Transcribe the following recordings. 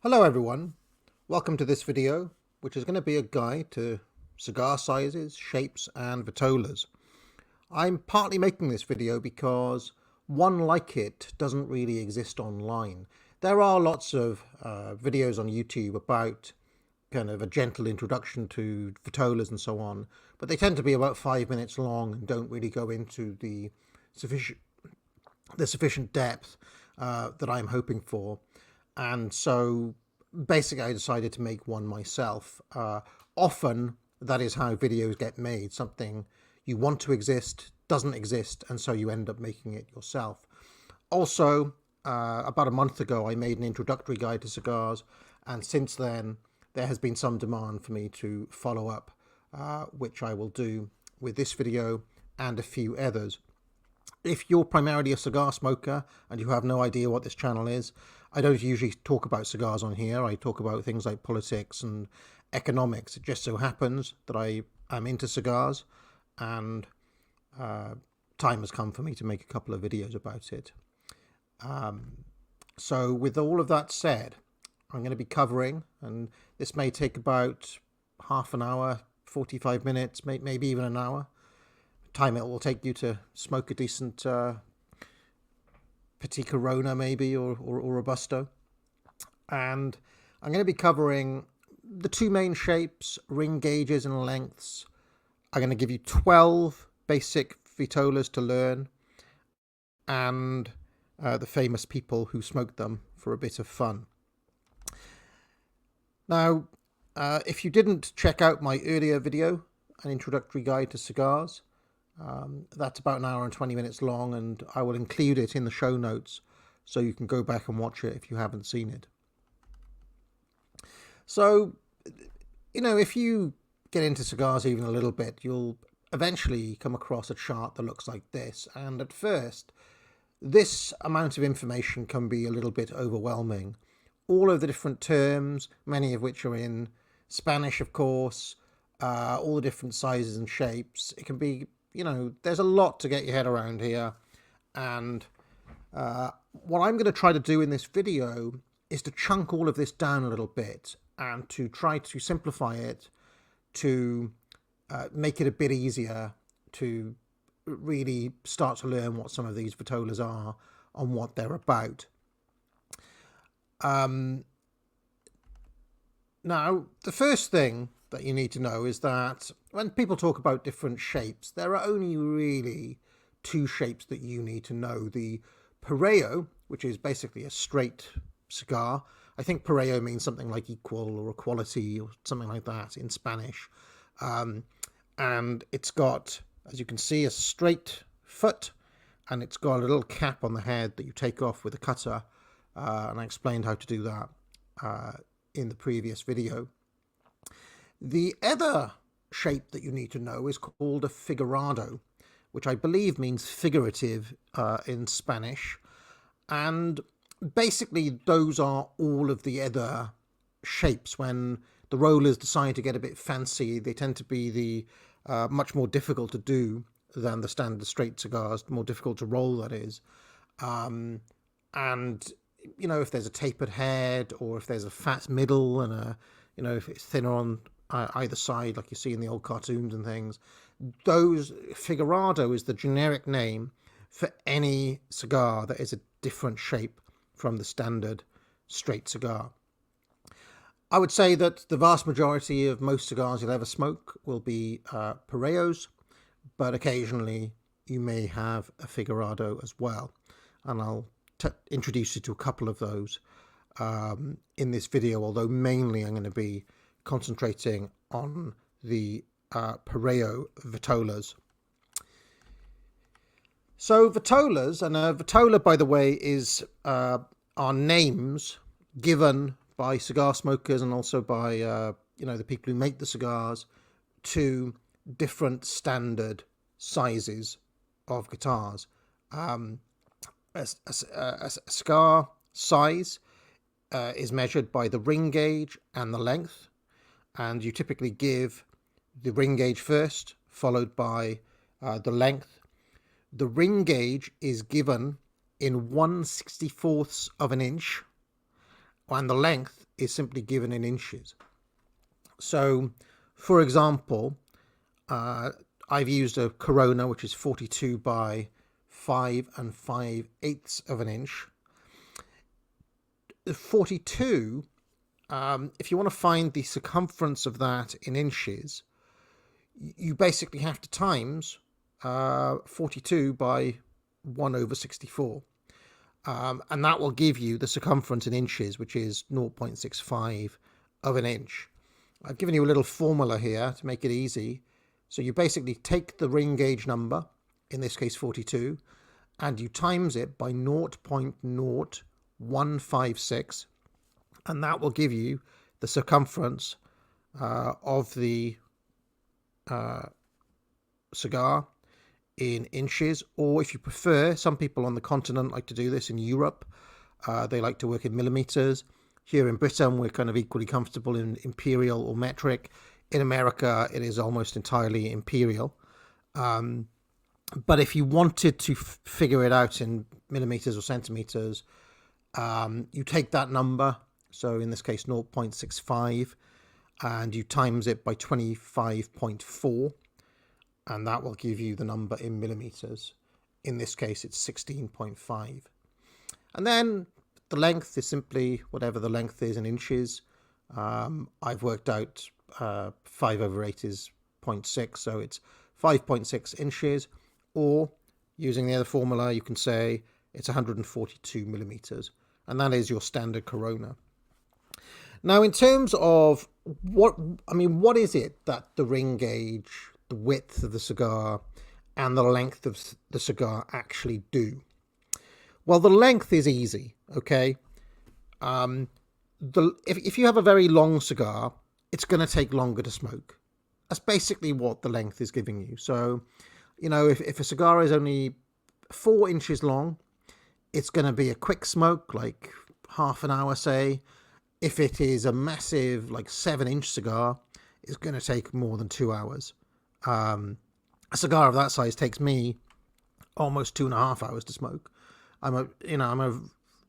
Hello everyone, welcome to this video, which is going to be a guide to cigar sizes, shapes and vitolas. I'm partly making this video because one like it doesn't really exist online. There are lots of videos on YouTube about kind of a gentle introduction to vitolas and so on, but they tend to be about 5 minutes long and don't really go into the sufficient depth that I'm hoping for. And so basically I decided to make one myself. Often that is how videos get made. Something you want to exist doesn't exist, and so you end up making it yourself. Also, about a month ago I made an introductory guide to cigars, and since then there has been some demand for me to follow up, which I will do with this video and a few others. If you're primarily a cigar smoker and you have no idea what this channel is, I don't usually talk about cigars on here. I talk about things like politics and economics. It just so happens that I am into cigars, and time has come for me to make a couple of videos about it. So with all of that said, I'm going to be covering, and this may take about half an hour, 45 minutes, maybe even an hour. Time it will take you to smoke a decent Petite Corona maybe, or robusto. And I'm going to be covering the two main shapes, ring gauges and lengths. I'm going to give you 12 basic vitolas to learn, and the famous people who smoked them for a bit of fun. Now, if you didn't check out my earlier video, an introductory guide to cigars, that's about an hour and 20 minutes long, and I will include it in the show notes so you can go back and watch it if you haven't seen it. So, if you get into cigars even a little bit, you'll eventually come across a chart that looks like this. And at first, this amount of information can be a little bit overwhelming. All of the different terms, many of which are in Spanish, of course, all the different sizes and shapes. It can be, there's a lot to get your head around here. And what I'm going to try to do in this video is to chunk all of this down a little bit and to try to simplify it, to make it a bit easier to really start to learn what some of these vitolas are and what they're about. Now, the first thing that you need to know is that when people talk about different shapes, there are only really two shapes that you need to know. The Parejo, which is basically a straight cigar. I think Parejo means something like equal or equality or something like that in Spanish. And it's got, as you can see, a straight foot, and it's got a little cap on the head that you take off with a cutter. And I explained how to do that in the previous video. The other shape that you need to know is called a figurado, which I believe means figurative in Spanish. And basically those are all of the other shapes. When the rollers decide to get a bit fancy, they tend to be the much more difficult to do than the standard straight cigars, more difficult to roll, that is. And if there's a tapered head, or if there's a fat middle and if it's thinner on either side, like you see in the old cartoons and things, those figurado is the generic name for any cigar that is a different shape from the standard straight cigar. I would say that the vast majority of most cigars you'll ever smoke will be Parejos, but occasionally you may have a figurado as well, and I'll introduce you to a couple of those in this video, although mainly I'm going to be concentrating on the Parejo vitolas. So vitolas, and a vitola, by the way, is are names given by cigar smokers and also by the people who make the cigars to different standard sizes of guitars. A cigar size is measured by the ring gauge and the length, and you typically give the ring gauge first, followed by the length. The ring gauge is given in 1/64 of an inch, and the length is simply given in inches. So, for example, I've used a Corona, which is 42 by 5 5/8 of an inch. The 42, if you want to find the circumference of that in inches, you basically have to times 42 by 1/64. And that will give you the circumference in inches, which is 0.65 of an inch. I've given you a little formula here to make it easy. So you basically take the ring gauge number, in this case 42, and you times it by 0.0156, and that will give you the circumference of the cigar in inches. Or if you prefer, some people on the continent like to do this in Europe. They like to work in millimeters. Here in Britain, we're kind of equally comfortable in imperial or metric. In America, it is almost entirely imperial. But if you wanted to figure it out in millimeters or centimeters, you take that number, so in this case 0.65, and you times it by 25.4, and that will give you the number in millimeters. In this case, it's 16.5. And then the length is simply whatever the length is in inches. I've worked out 5/8 is 0.6, so it's 5.6 inches. Or using the other formula, you can say it's 142 millimeters, and that is your standard Corona. Now, in terms of what is it that the ring gauge, the width of the cigar, and the length of the cigar actually do? Well, the length is easy, okay? If you have a very long cigar, it's going to take longer to smoke. That's basically what the length is giving you. So, if a cigar is only 4 inches long, it's going to be a quick smoke, like half an hour, say. If it is a massive, like 7-inch cigar, it's going to take more than 2 hours. A cigar of that size takes me almost 2.5 hours to smoke. I'm a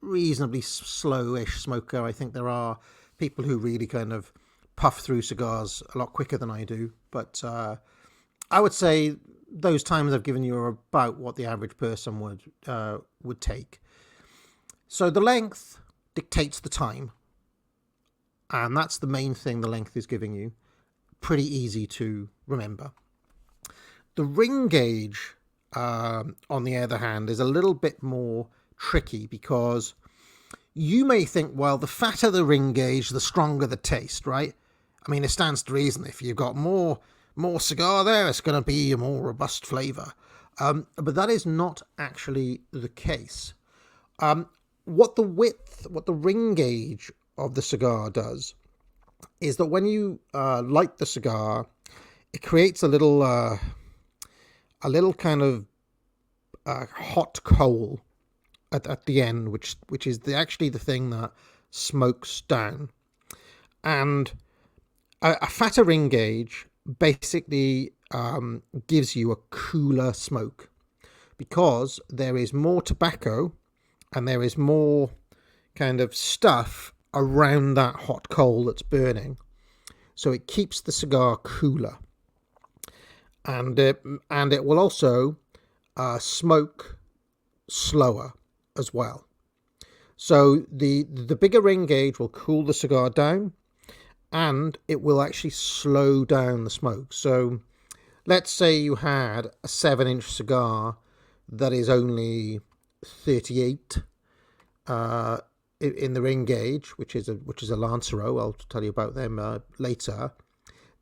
reasonably slow-ish smoker. I think there are people who really kind of puff through cigars a lot quicker than I do. But I would say those times I've given you are about what the average person would take. So the length dictates the time, and that's the main thing the length is giving you. Pretty easy to remember. The ring gauge, on the other hand, is a little bit more tricky, because you may think, well, the fatter the ring gauge, the stronger the taste, right? I mean, it stands to reason. If you've got more cigar there, it's going to be a more robust flavor. But that is not actually the case. What the ring gauge of the cigar does is that when you light the cigar, it creates a little kind of hot coal at the end, which is actually the thing that smokes down. And a fatter ring gauge basically gives you a cooler smoke, because there is more tobacco and there is more kind of stuff around that hot coal that's burning, so it keeps the cigar cooler, and it will also smoke slower as well. So the bigger ring gauge will cool the cigar down, and it will actually slow down the smoke. So let's say you had a 7-inch cigar that is only 38 in the ring gauge, which is a lancero. I'll tell you about them later.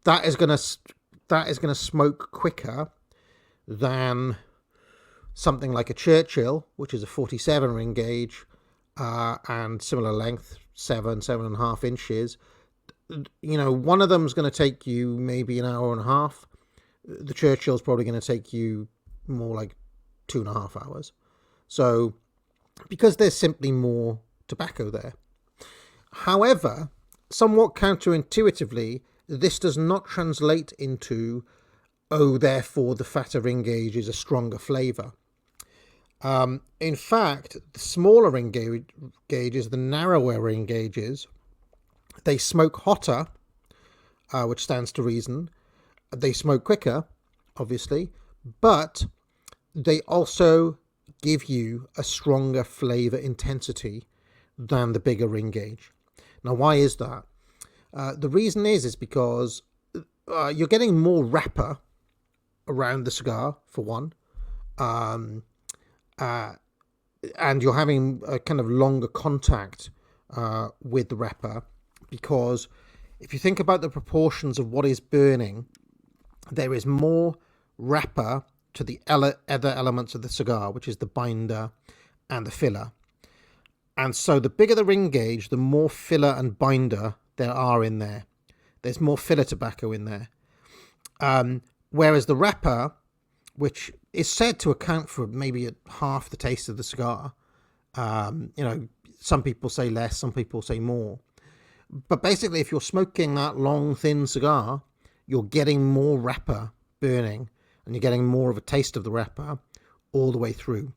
That is gonna smoke quicker than something like a Churchill, which is a 47 ring gauge and similar length, 7.5 inches. One of them is going to take you maybe an hour and a half. The Churchill's probably going to take you more like 2.5 hours. So, because there's simply more tobacco there. However, somewhat counterintuitively, this does not translate into, therefore the fatter ring gauge is a stronger flavour. In fact, the smaller ring gauges, the narrower ring gauges, they smoke hotter, which stands to reason. They smoke quicker, obviously, but they also give you a stronger flavour intensity than the bigger ring gauge. Now, why is that? The reason is because you're getting more wrapper around the cigar, for one, and you're having a kind of longer contact with the wrapper, because if you think about the proportions of what is burning, there is more wrapper to the other elements of the cigar, which is the binder and the filler. And so the bigger the ring gauge, the more filler and binder there are in there. There's more filler tobacco in there. Whereas the wrapper, which is said to account for maybe half the taste of the cigar, some people say less, some people say more. But basically, if you're smoking that long, thin cigar, you're getting more wrapper burning, and you're getting more of a taste of the wrapper all the way through.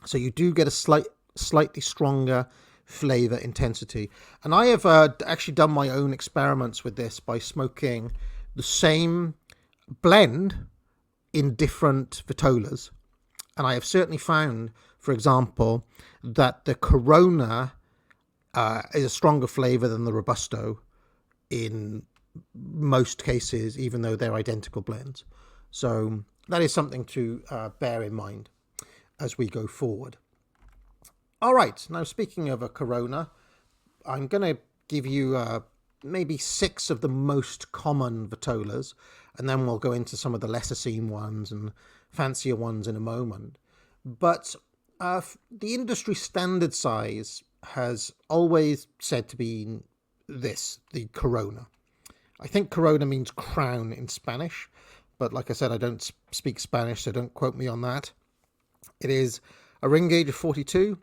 So you do get a slightly stronger flavour intensity. And I have actually done my own experiments with this by smoking the same blend in different vitolas. And I have certainly found, for example, that the Corona is a stronger flavour than the Robusto in most cases, even though they're identical blends. So that is something to bear in mind as we go forward. All right, now speaking of a Corona, I'm going to give you maybe 6 of the most common vitolas, and then we'll go into some of the lesser seen ones and fancier ones in a moment. But the industry standard size has always said to be this, the Corona. I think Corona means crown in Spanish, but like I said, I don't speak Spanish, so don't quote me on that. It is a ring gauge of 42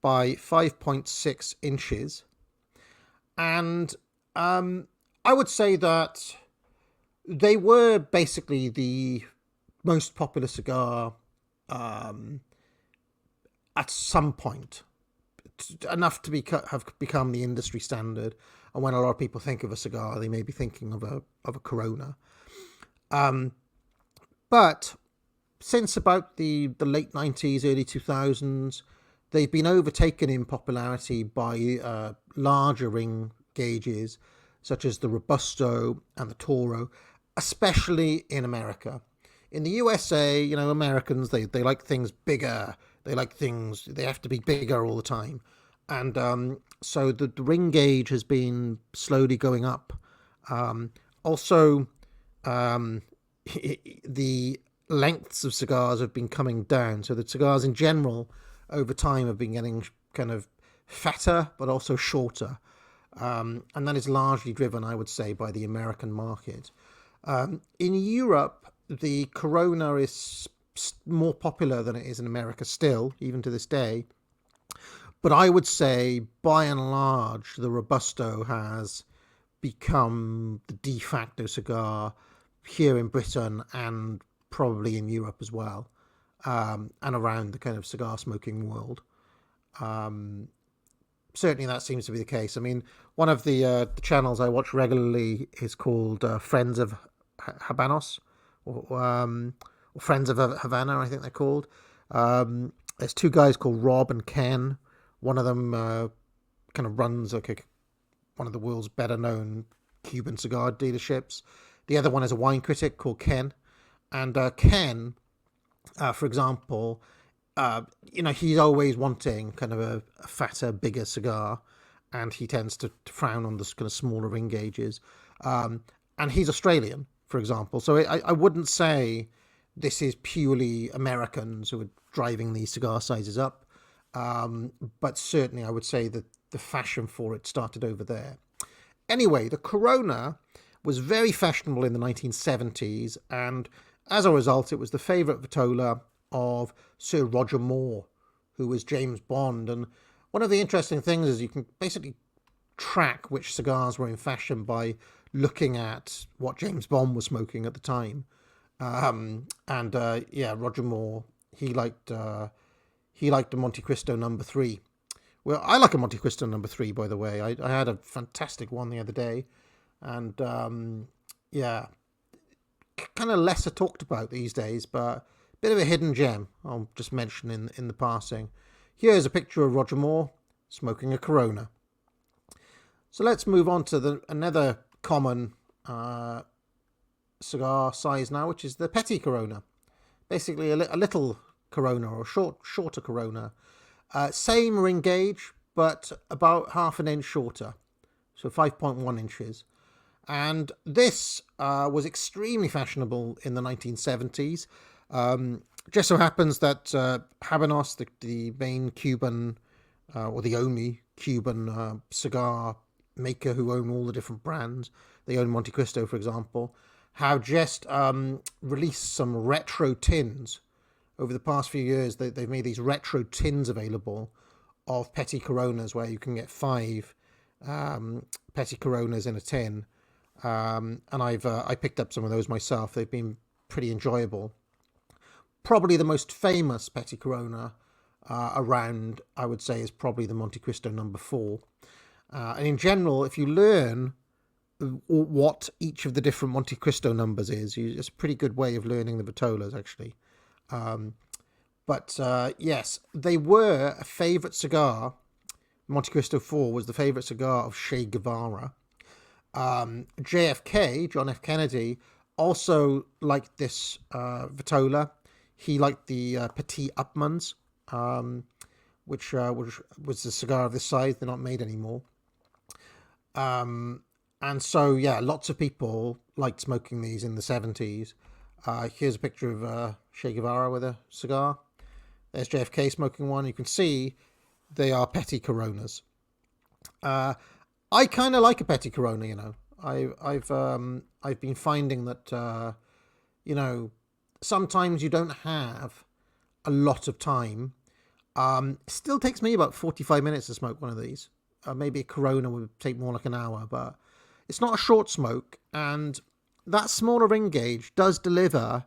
by 5.6 inches. And I would say that they were basically the most popular cigar at some point, enough to have become the industry standard. And when a lot of people think of a cigar, they may be thinking of a Corona. But since about the late 90s, early 2000s, they've been overtaken in popularity by larger ring gauges, such as the Robusto and the Toro, especially in America. In the USA, Americans, they like things bigger. They have to be bigger all the time. And so the ring gauge has been slowly going up. Also, the lengths of cigars have been coming down. So the cigars in general, over time, have been getting kind of fatter, but also shorter. And that is largely driven, I would say, by the American market. In Europe, the Corona is more popular than it is in America still, even to this day. But I would say, by and large, the Robusto has become the de facto cigar here in Britain and probably in Europe as well, and around the kind of cigar smoking world. Certainly that seems to be the case. I mean, one of the channels I watch regularly is called Friends of Habanos, or Friends of Havana, I think they're called. There's 2 guys called Rob and Ken. One of them kind of runs one of the world's better known Cuban cigar dealerships. The other one is a wine critic called Ken. And Ken, for example, he's always wanting kind of a fatter, bigger cigar, and he tends to frown on the kind of smaller ring gauges. And he's Australian, for example. So I wouldn't say this is purely Americans who are driving these cigar sizes up. But certainly I would say that the fashion for it started over there. Anyway, the Corona was very fashionable in the 1970s, and as a result, it was the favourite vitola of Sir Roger Moore, who was James Bond. And one of the interesting things is you can basically track which cigars were in fashion by looking at what James Bond was smoking at the time. Roger Moore, he liked he liked a Monte Cristo number 3. Well, I like a Monte Cristo number 3, by the way. I had a fantastic one the other day. And, yeah, kind of lesser talked about these days, but a bit of a hidden gem I'll just mention in the passing. Here's a picture of Roger Moore smoking a Corona. So let's move on to another common cigar size now, which is the Petite Corona. Basically a little Corona, or shorter Corona. Same ring gauge, but about half an inch shorter. So 5.1 inches. And this was extremely fashionable in the 1970s. Just so happens that Habanos, the main Cuban, or the only Cuban cigar maker who own all the different brands, they own Monte Cristo, for example, have just released some retro tins. Over the past few years, they've made these retro tins available of Petite Coronas, where you can get 5 Petite Coronas in a tin. And I picked up some of those myself. They've been pretty enjoyable. Probably the most famous Petite Corona around, I would say, is probably the Monte Cristo number 4. And in general, if you learn what each of the different Monte Cristo numbers is, it's a pretty good way of learning the vitolas, actually. But yes, they were a favourite cigar. Monte Cristo 4 was the favourite cigar of Che Guevara. JFK, John F. Kennedy, also liked this vitola. He liked the Petite Upmanns, which was a cigar of this size. They're not made anymore. And so, yeah, lots of people liked smoking these in the 70s. Here's a picture of Che Guevara with a cigar. There's JFK smoking one. You can see they are Petite Coronas. I kind of like a Petite Corona, you know. I've been finding that, you know, sometimes you don't have a lot of time. Still takes me about 45 minutes to smoke one of these. Maybe a Corona would take more like an hour, but it's not a short smoke. And that smaller ring gauge does deliver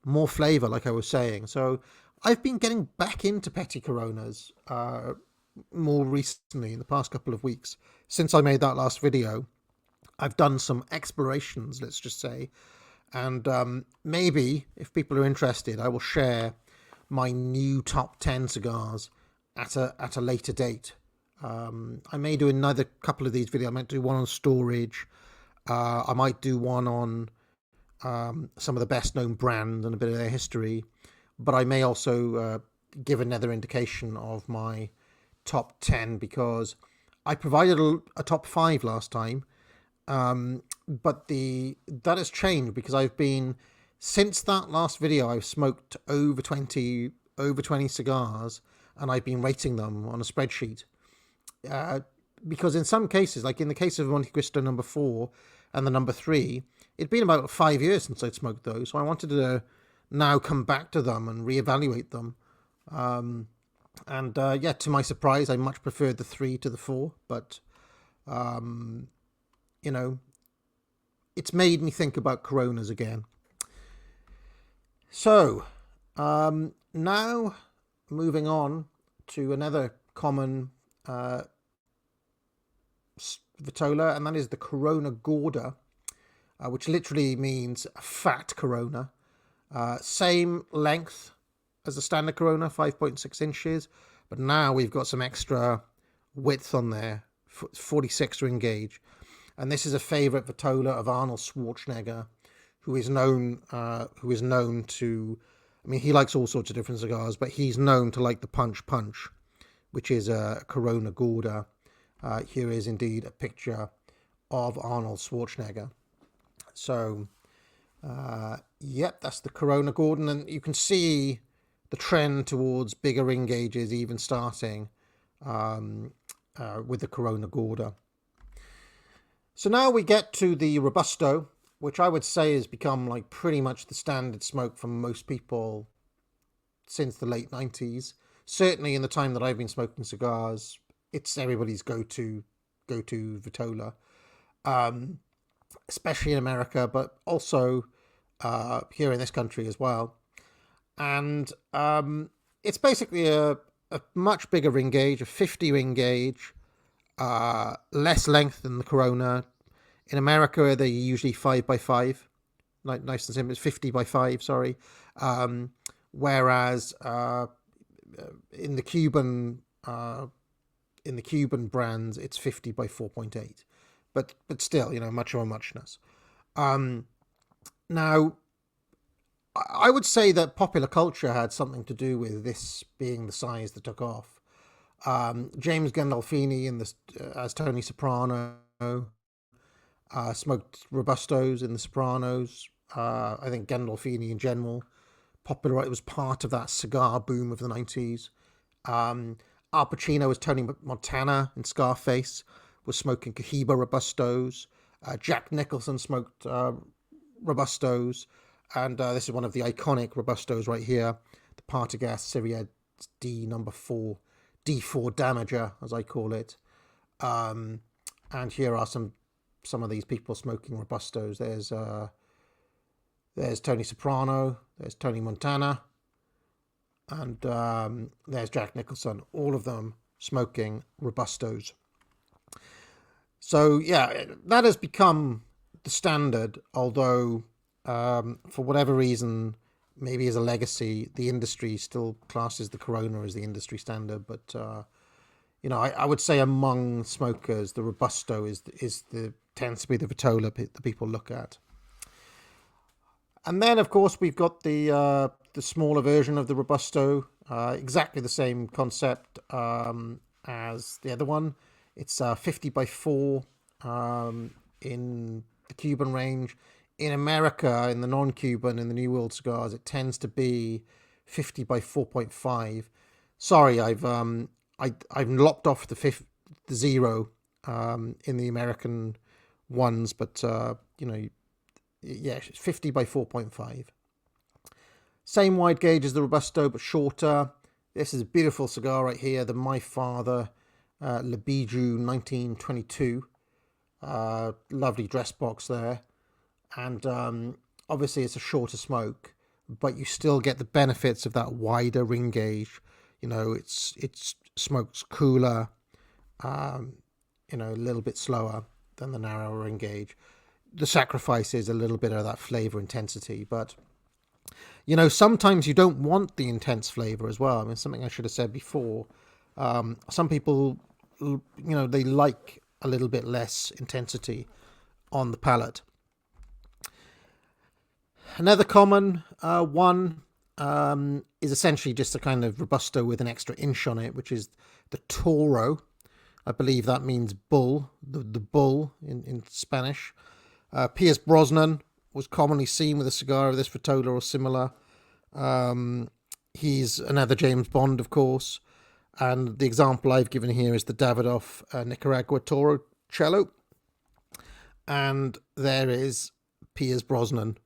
more flavour, like I was saying. So I've been getting back into Petite Coronas more recently, in the past couple of weeks. Since I made that last video, I've done some explorations, let's just say. And maybe, if people are interested, I will share my new top 10 cigars at a later date. I may do another couple of these videos. I might do one on storage. I might do one on some of the best known brands and a bit of their history. But I may also give another indication of my top 10, because I provided a top 5 last time. But that has changed, because since that last video, I've smoked over 20 cigars, and I've been rating them on a spreadsheet. Because in some cases, like in the case of Monte Cristo number 4 and the number 3, it'd been about 5 years since I'd smoked those. So I wanted to now come back to them and reevaluate them. Yeah, to my surprise, I much preferred the 3 to the 4. But, you know, it's made me think about Coronas again. So, now moving on to another common vitola, and that is the Corona Gorda, which literally means a fat Corona. Same length as the standard Corona, 5.6 inches, but now we've got some extra width on there, 46 ring gauge. And this is a favourite vitola of Arnold Schwarzenegger, who is known to, I mean, he likes all sorts of different cigars, but he's known to like the Punch, which is a Corona Gorda. Here is indeed a picture of Arnold Schwarzenegger. So, yep, that's the Corona Gorda, and you can see the trend towards bigger ring gauges even starting with the Corona Gorda. So now we get to the Robusto, which I would say has become like pretty much the standard smoke for most people since the late 90s. Certainly in the time that I've been smoking cigars, it's everybody's go-to vitola, especially in America, but also here in this country as well. And it's basically a a much bigger ring gauge, a 50 ring gauge, less length than the Corona. In America, they're usually 5x5, like nice and simple. It's 50x5, sorry. Whereas in the Cuban brands, it's 50x4.8. But still, much of a muchness. Now, I would say that popular culture had something to do with this being the size that took off. James Gandolfini as Tony Soprano smoked Robustos in The Sopranos. I think Gandolfini in general, popular. It was part of that cigar boom of the 90s. Al Pacino as Tony Montana in Scarface was smoking Cohiba Robustos. Jack Nicholson smoked Robustos. And this is one of the iconic Robustos right here, the Partagas Syria D number 4, D4 Damager, as I call it. And here are some of these people smoking Robustos. There's Tony Soprano, there's Tony Montana, and there's Jack Nicholson, all of them smoking Robustos. So, yeah, that has become the standard, although for whatever reason, maybe as a legacy, the industry still classes the Corona as the industry standard. But, I would say among smokers, the Robusto tends to be the vitola that people look at. And then, of course, we've got the smaller version of the Robusto, exactly the same concept as the other one. It's 50x4 in the Cuban range. In America, in the non-Cuban, in the New World cigars, it tends to be 50x4.5. Sorry, I've lopped off the 0 in the American ones, but it's 50x4.5. Same wide gauge as the Robusto, but shorter. This is a beautiful cigar right here, the My Father Le Bijou 1922. Lovely dress box there. And obviously it's a shorter smoke, but you still get the benefits of that wider ring gauge. It smokes cooler, a little bit slower than the narrower ring gauge. The sacrifice is a little bit of that flavor intensity, but sometimes you don't want the intense flavor as well. I mean, something I should have said before. Some people, they like a little bit less intensity on the palate. Another common one is essentially just a kind of Robusto with an extra inch on it, which is the Toro. I believe that means bull, the bull in Spanish. Pierce Brosnan was commonly seen with a cigar of this vitola or similar. He's another James Bond, of course. And the example I've given here is the Davidoff Nicaragua Toro Cello. And there is Pierce Brosnan.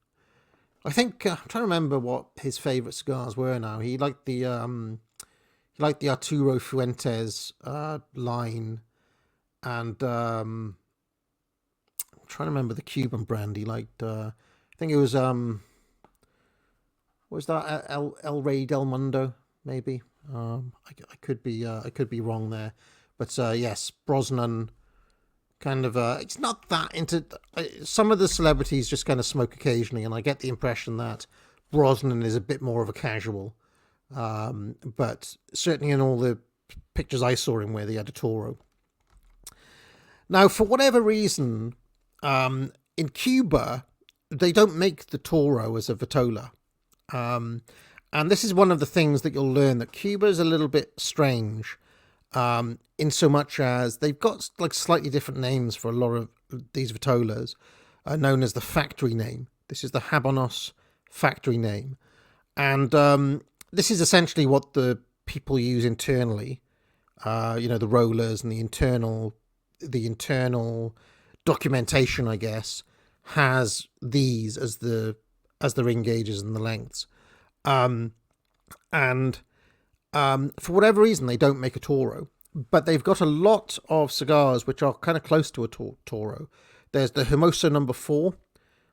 I think I'm trying to remember what his favourite cigars were now. He liked the Arturo Fuentes line, and I'm trying to remember the Cuban brand he liked. I think it was what was that El Rey del Mundo, maybe. I could be wrong there, but yes, Brosnan. Kind of, it's not that into. Some of the celebrities just kind of smoke occasionally, and I get the impression that Brosnan is a bit more of a casual. But certainly in all the pictures I saw him with, he had a Toro. Now, for whatever reason, in Cuba, they don't make the Toro as a vitola. And this is one of the things that you'll learn, that Cuba is a little bit strange. In so much as they've got like slightly different names for a lot of these vitolas, known as the factory name. This is the Habanos factory name. And this is essentially what the people use internally, the rollers and the internal documentation, I guess, has these as the ring gauges and the lengths. For whatever reason, they don't make a Toro, but they've got a lot of cigars which are kind of close to a Toro. There's the Hermoso number 4,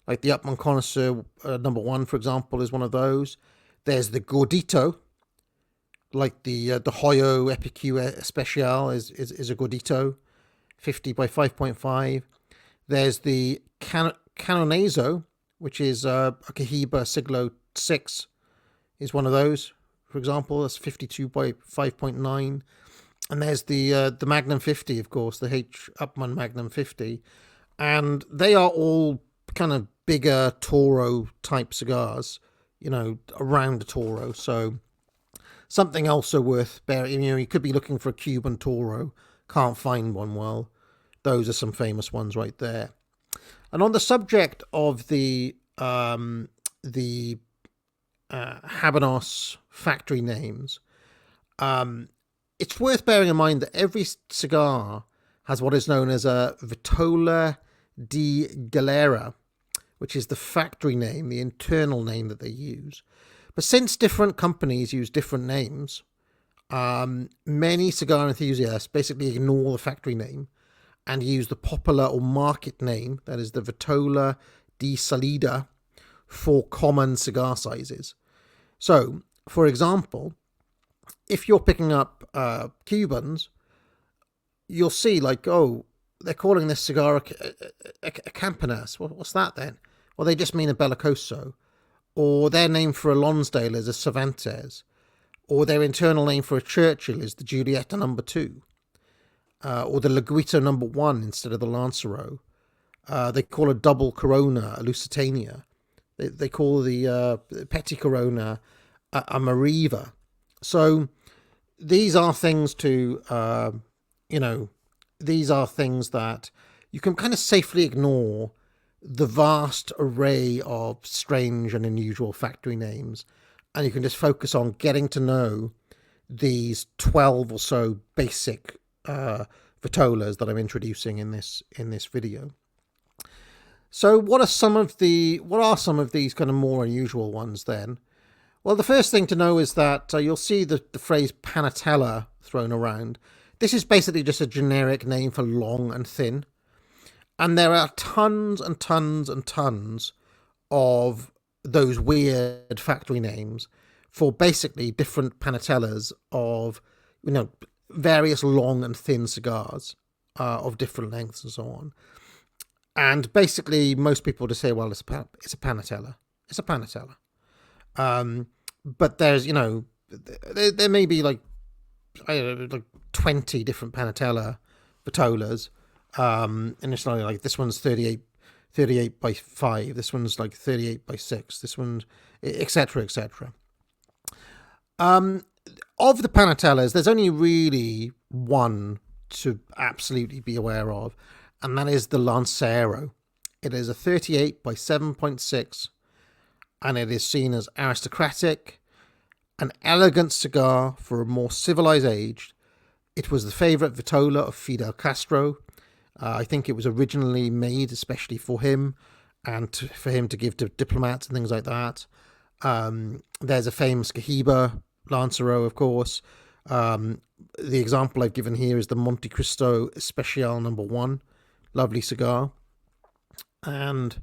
like the Upman Connoisseur number 1, for example, is one of those. There's the Gordito, like the Hoyo Epicure Especial is a gordito, 50 by 5.5. There's the Canonazo, which is a Cohiba Siglo 6, is one of those, for example. That's 52 by 5.9. And there's the Magnum 50, of course, the H. Upmann Magnum 50. And they are all kind of bigger Toro type cigars, around a Toro. So something also worth bearing. You could be looking for a Cuban Toro, can't find one. Well, those are some famous ones right there. And on the subject of the Habanos factory names, it's worth bearing in mind that every cigar has what is known as a vitola di galera, which is the factory name, the internal name that they use. But since different companies use different names, many cigar enthusiasts basically ignore the factory name and use the popular or market name, that is the vitola di salida, for common cigar sizes. So, for example, if you're picking up Cubans, you'll see they're calling this cigar a Campanas. What's that then? Well, they just mean a Belicoso. Or their name for a Lonsdale is a Cervantes. Or their internal name for a Churchill is the Giulietta number 2. Or the Laguito number 1 instead of the Lancero. They call a double Corona a Lusitania. They call the Petite Corona a Mariva. So these are things these are things that you can kind of safely ignore the vast array of strange and unusual factory names, and you can just focus on getting to know these 12 or so basic vitolas that I'm introducing in this video. So what are some of these kind of more unusual ones then? Well, the first thing to know is that you'll see the phrase Panetela thrown around. This is basically just a generic name for long and thin. And there are tons and tons and tons of those weird factory names for basically different Panetelas of, various long and thin cigars of different lengths and so on. And basically, most people just say, well, it's a Panetela. It's a Panetela. But there's, there may be like 20 different Panetela vitolas. And it's like this one's 38 by 5. This one's like 38 by 6. This one's etc. etc. Of the Panetelas, there's only really one to absolutely be aware of, and that is the Lancero. It is a 38 by 7.6, and it is seen as aristocratic, an elegant cigar for a more civilized age. It was the favorite vitola of Fidel Castro. I think it was originally made especially for him and for him to give to diplomats and things like that. There's a famous Cohiba Lancero, of course. The example I've given here is the Monte Cristo Especial number 1. Lovely cigar. And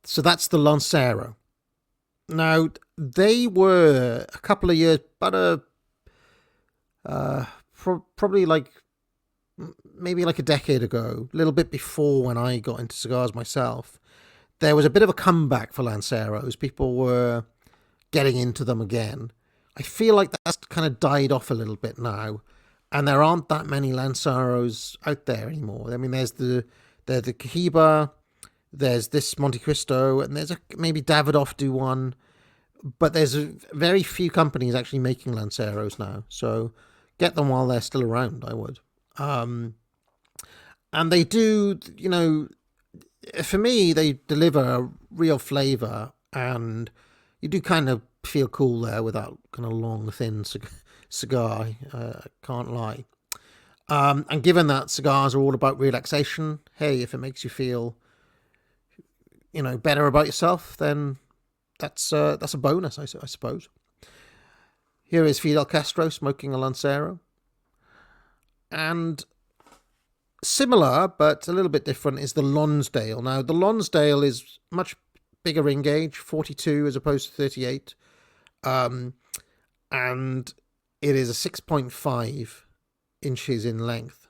so that's the Lancero. Now, they were a couple of years, but probably maybe like a decade ago, a little bit before when I got into cigars myself, there was a bit of a comeback for Lanceros. People were getting into them again. I feel like that's kind of died off a little bit now, and there aren't that many Lanceros out there anymore. I mean, there's the Cohiba, there's this Monte Cristo, and there's maybe Davidoff do one, but there's very few companies actually making Lanceros now. So get them while they're still around, I would. And they do, for me, they deliver a real flavour, and you do kind of feel cool there with that kind of long, thin cigar. I can't lie. And given that cigars are all about relaxation, hey, if it makes you feel, better about yourself, then that's a bonus, I suppose. Here is Fidel Castro smoking a Lancero. And similar, but a little bit different, is the Lonsdale. Now, the Lonsdale is much bigger ring gauge, 42 as opposed to 38. And It is a 6.5 inches in length.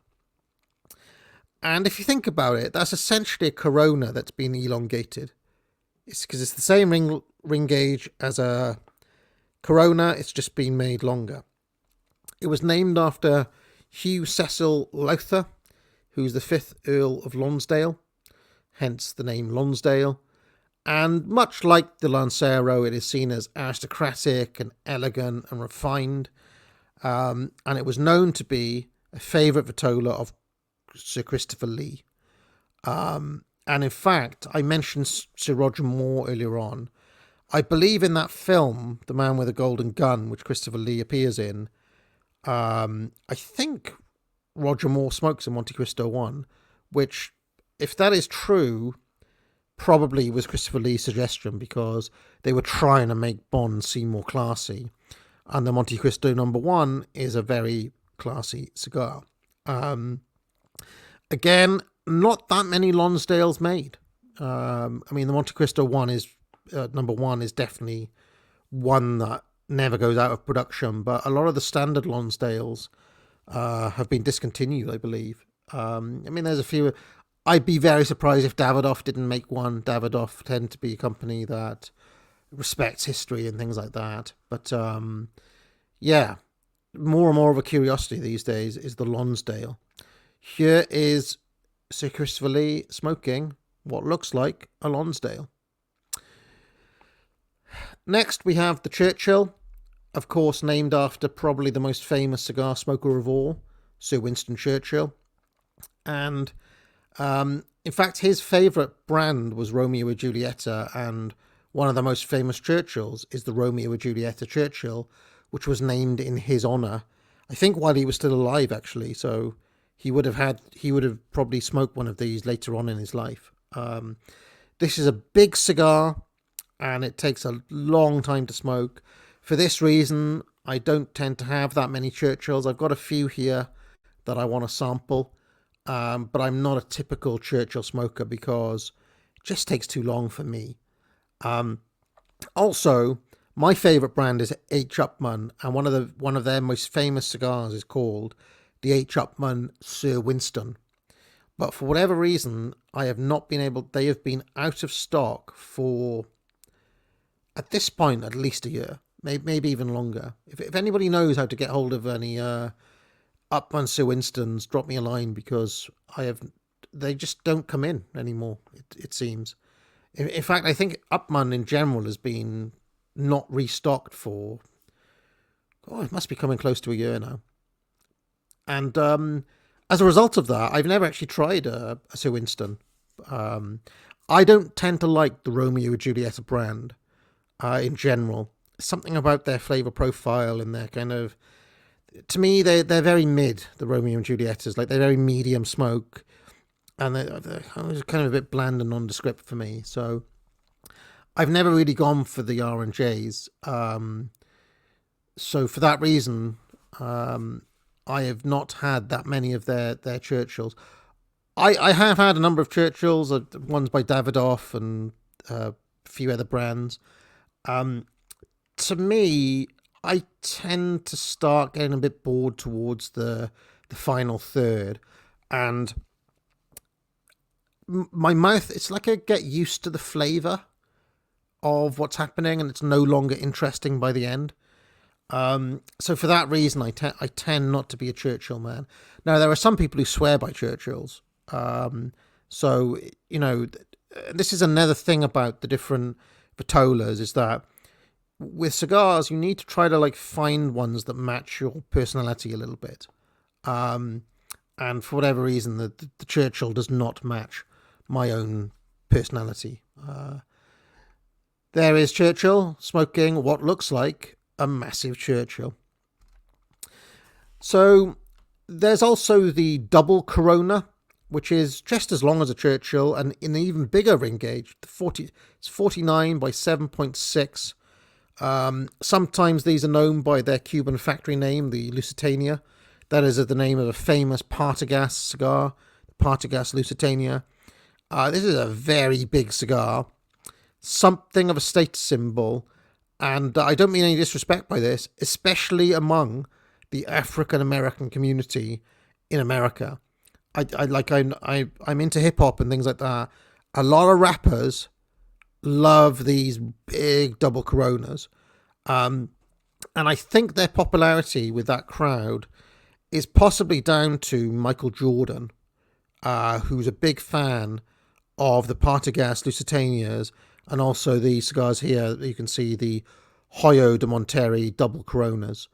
And if you think about it, that's essentially a Corona that's been elongated. It's because it's the same ring gauge as a Corona, it's just been made longer. It was named after Hugh Cecil Lowther, who's the 5th Earl of Lonsdale, hence the name Lonsdale. And much like the Lancero, it is seen as aristocratic and elegant and refined. And it was known to be a favourite vitola of Sir Christopher Lee. And in fact, I mentioned Sir Roger Moore earlier on. I believe in that film, The Man with a Golden Gun, which Christopher Lee appears in, I think Roger Moore smokes in Monte Cristo 1, which, if that is true, probably was Christopher Lee's suggestion, because they were trying to make Bond seem more classy. And the Monte Cristo number 1 is a very classy cigar. Again, not that many Lonsdales made. I mean, the Monte Cristo 1 is number 1 is definitely one that never goes out of production, but a lot of the standard Lonsdales have been discontinued, I believe. I mean, there's a few. I'd be very surprised if Davidoff didn't make one. Davidoff tend to be a company that respects history and things like that. But yeah, more and more of a curiosity these days is the Lonsdale. Here is Sir Christopher Lee smoking what looks like a Lonsdale. Next, we have the Churchill, of course, named after probably the most famous cigar smoker of all, Sir Winston Churchill. And in fact, his favourite brand was Romeo and Julieta, and one of the most famous Churchills is the Romeo and Julieta Churchill, which was named in his honour, I think while he was still alive, actually. So he would have probably smoked one of these later on in his life. This is a big cigar, and it takes a long time to smoke. For this reason, I don't tend to have that many Churchills. I've got a few here that I want to sample, but I'm not a typical Churchill smoker because it just takes too long for me. Also, my favourite brand is H. Upmann, and one of their most famous cigars is called the H. Upmann Sir Winston. But for whatever reason, I have not been able. They have been out of stock for, at this point, at least a year, maybe even longer. If anybody knows how to get hold of any Upmann Sir Winstons, drop me a line, because they just don't come in anymore, it seems. In fact, I think Upmann in general has been not restocked for, it must be coming close to a year now. And as a result of that, I've never actually tried a Sir Winston. I don't tend to like the Romeo and Julieta brand in general. Something about their flavour profile and their kind of, to me, they're very mid, the Romeo and Julietas. Like, they're very medium smoke, and they're kind of a bit bland and nondescript for me. So I've never really gone for the R&Js. So for that reason, I have not had that many of their Churchills. I have had a number of Churchills, ones by Davidoff and a few other brands. To me, I tend to start getting a bit bored towards the final third, and my mouth, it's like I get used to the flavour of what's happening, and it's no longer interesting by the end. So for that reason, I tend not to be a Churchill man. Now, there are some people who swear by Churchills. So, you know, this is another thing about the different vitolas, is that with cigars, you need to try to like find ones that match your personality a little bit. And for whatever reason, the Churchill does not match my own personality. There is Churchill smoking what looks like a massive Churchill. So there's also the double Corona, which is just as long as a Churchill and in an even bigger ring gauge. It's 49 by 7.6. Sometimes these are known by their Cuban factory name, the Lusitania. That is the name of a famous Partagas cigar, Partagas Lusitania. This is a very big cigar, something of a status symbol, and I don't mean any disrespect by this, especially among the African American community in America. I'm into hip hop and things like that. A lot of rappers love these big double Coronas, and I think their popularity with that crowd is possibly down to Michael Jordan, who's a big fan of the Partagas Lusitanias and also the cigars here. You can see the Hoyo de Monterrey double Coronas.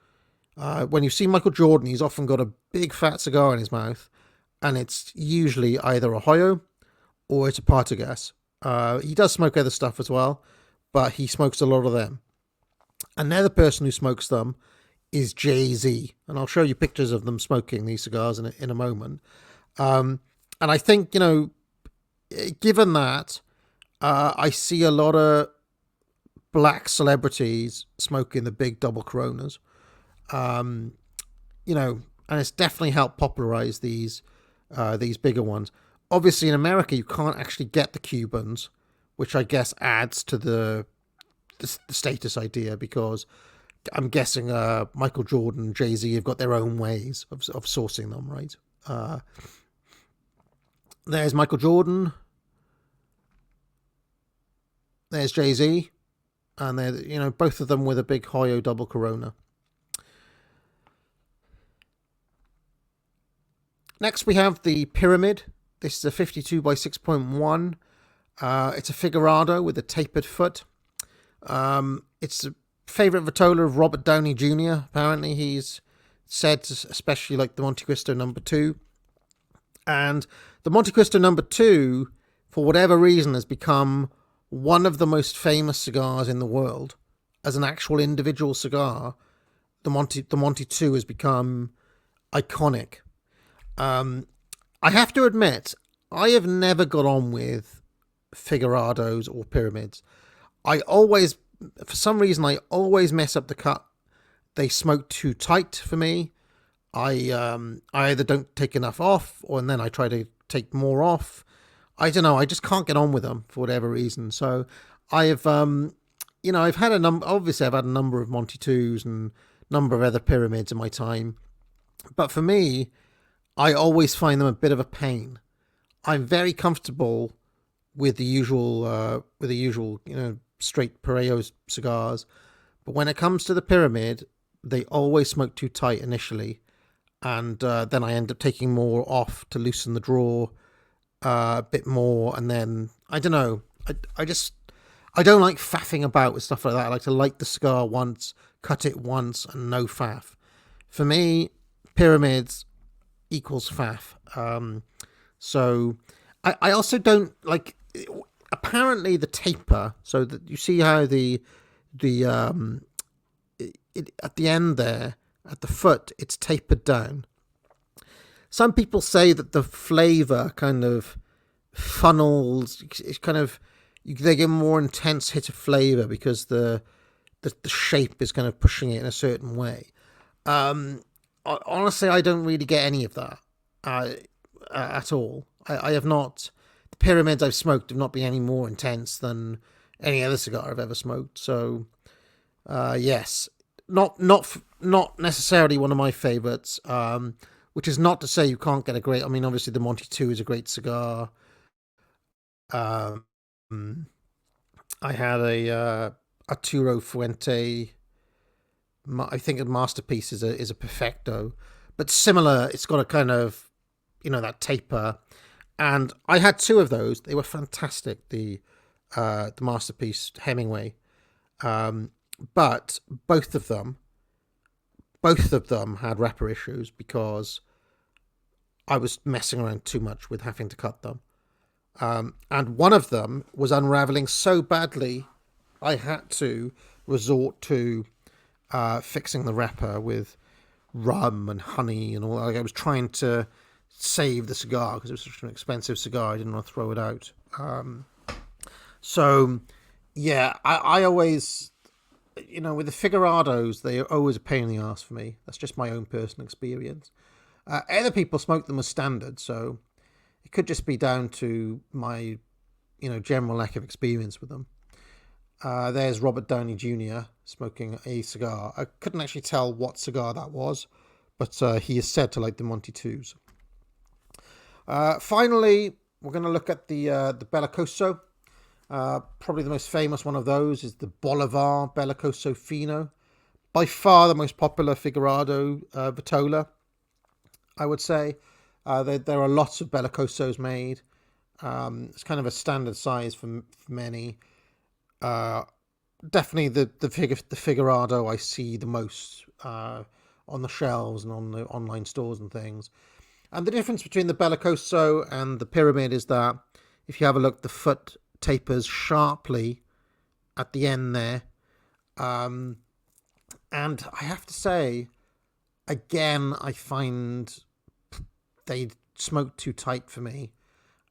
When you see Michael Jordan, he's often got a big fat cigar in his mouth, and it's usually either a Hoyo or it's a Partagas. He does smoke other stuff as well, but he smokes a lot of them. Another person who smokes them is Jay-Z, and I'll show you pictures of them smoking these cigars in a moment. And I think, given that, I see a lot of black celebrities smoking the big double Coronas, and it's definitely helped popularize these bigger ones. Obviously, in America, you can't actually get the Cubans, which I guess adds to the status idea, because I'm guessing Michael Jordan, Jay-Z have got their own ways of sourcing them, right? There's Michael Jordan. There's Jay-Z. And they're, both of them with a big Hoyo double Corona. Next, we have the Pyramid. This is a 52 by 6.1. It's a Figurado with a tapered foot. It's a favorite vitola of Robert Downey Jr. Apparently, he's said to especially like the Monte Cristo number 2. And the Monte Cristo number 2, for whatever reason, has become one of the most famous cigars in the world. As an actual individual cigar, the Monte 2 has become iconic. I have to admit, I have never got on with Figurados or Pyramids. For some reason, I always mess up the cut. They smoke too tight for me. I either don't take enough off, and then I try to take more off. I don't know. I just can't get on with them for whatever reason. So I've had a number. Obviously, I've had a number of Monte 2s and a number of other Pyramids in my time. But for me, I always find them a bit of a pain. I'm very comfortable with the usual, straight Parejo cigars. But when it comes to the Pyramid, they always smoke too tight initially. And then I end up taking more off to loosen the draw a bit more. And then, I don't know, I don't like faffing about with stuff like that. I like to light the cigar once, cut it once, and no faff. For me, Pyramids equals faff. So I also don't like, apparently the taper, so that you see how at the end there, at the foot, it's tapered down. Some people say that the flavor kind of funnels, it's kind of, they get a more intense hit of flavor because the shape is kind of pushing it in a certain way. Honestly, I don't really get any of that at all. I have not. The Pyramids I've smoked have not been any more intense than any other cigar I've ever smoked. So, yes, not necessarily one of my favorites. Which is not to say you can't get a great. I mean, obviously the Monte 2 is a great cigar. I had a Arturo Fuente. I think a Masterpiece is a Perfecto, but similar. It's got a kind of, that taper, and I had 2 of those. They were fantastic. The Masterpiece Hemingway, but both of them had wrapper issues because I was messing around too much with having to cut them, and one of them was unraveling so badly, I had to resort to fixing the wrapper with rum and honey and all that. Like, I was trying to save the cigar because it was such an expensive cigar. I didn't want to throw it out. So yeah, I always, with the Figurados, they are always a pain in the ass for me. That's just my own personal experience. Other people smoke them as standard, so it could just be down to my, general lack of experience with them. There's Robert Downey Jr. smoking a cigar. I couldn't actually tell what cigar that was. but he is said to like the Monty Twos. Finally, we're going to look at the belicoso. Probably the most famous one of those is the Bolivar Belicoso Fino. By far the most popular Figurado vitola, I would say. There are lots of belicosos made. It's kind of a standard size for many. Definitely the Figurado I see the most on the shelves and on the online stores and things. And the difference between the belicoso and the pyramid is that if you have a look, the foot tapers sharply at the end there. And I have to say, again, I find they smoke too tight for me.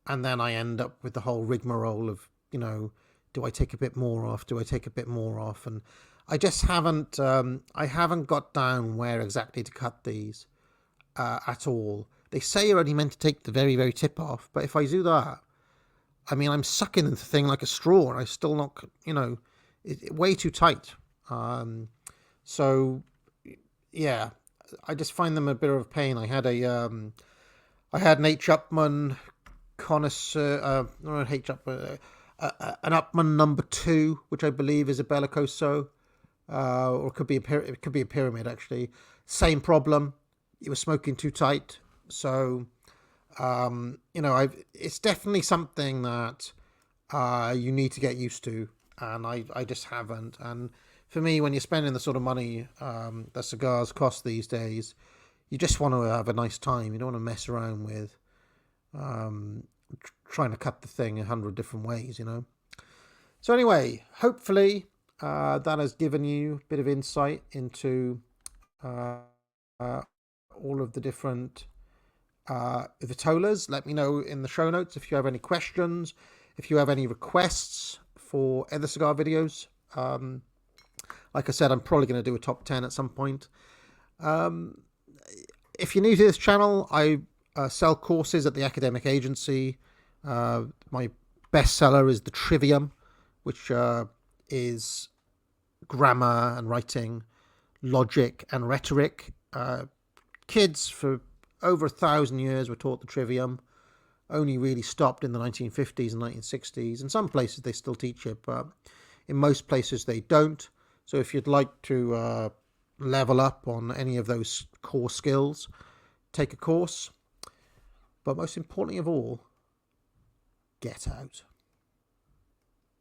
And then I end up with the whole rigmarole of, do I take a bit more off? Do I take a bit more off? And I just haven't, I haven't got down where exactly to cut these at all. They say you're only meant to take the very, very tip off. But if I do that, I mean, I'm sucking the thing like a straw and I still not, way too tight. So, yeah, I just find them a bit of a pain. I had an H. Upmann connoisseur, not H. Upmann, an Upmann number 2, which I believe is a belicoso, or it could be a pyramid actually. Same problem. It was smoking too tight. So, it's definitely something that you need to get used to, and I just haven't. And for me, when you're spending the sort of money that cigars cost these days, you just want to have a nice time. You don't want to mess around with trying to cut the thing 100 different ways, So anyway, hopefully that has given you a bit of insight into all of the different vitolas. Let me know in the show notes if you have any questions, if you have any requests for other cigar videos. Like I said, I'm probably going to do a top 10 at some point. If you're new to this channel, I sell courses at the academic agency. My bestseller is the Trivium, which is grammar and writing, logic and rhetoric. Kids for over 1,000 years were taught the Trivium. Only really stopped in the 1950s and 1960s. In some places they still teach it, but in most places they don't. So if you'd like to level up on any of those core skills, take a course. But most importantly of all, get out.